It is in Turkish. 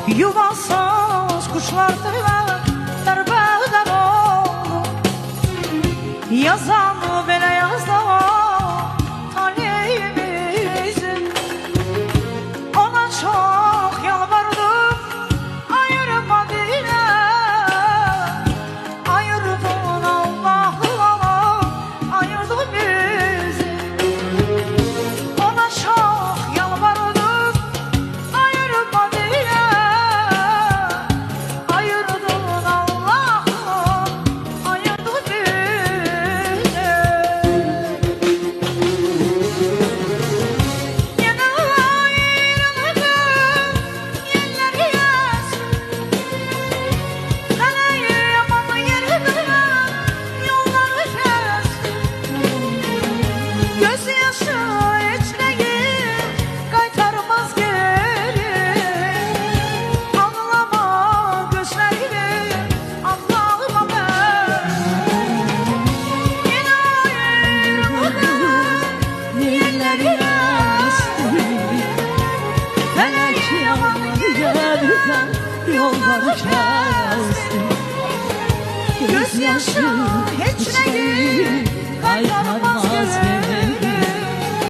Yuvasız kuşlardır derbeder olur. Yazan belə yazda talihimizin. Ona çok yalvardım, ayırma dile. Ayırdın Allah'ım, ayırdın bizi. Ona çok yalvardım, ayırma dile. Ayırdın Allah'ım, ayırdın bizi. Yine ayrıldım, yerler yesin. Hele yaman yerine yolları kessin. Gözyaşı içmeyi kaytarmaz geri. Anlama gözlerini, anlama ben. Yine ayrıldım, yerler yesin. Felek yaman yerden yolları kessin. Gözyaşı hiç neyi kaytarmaz geri.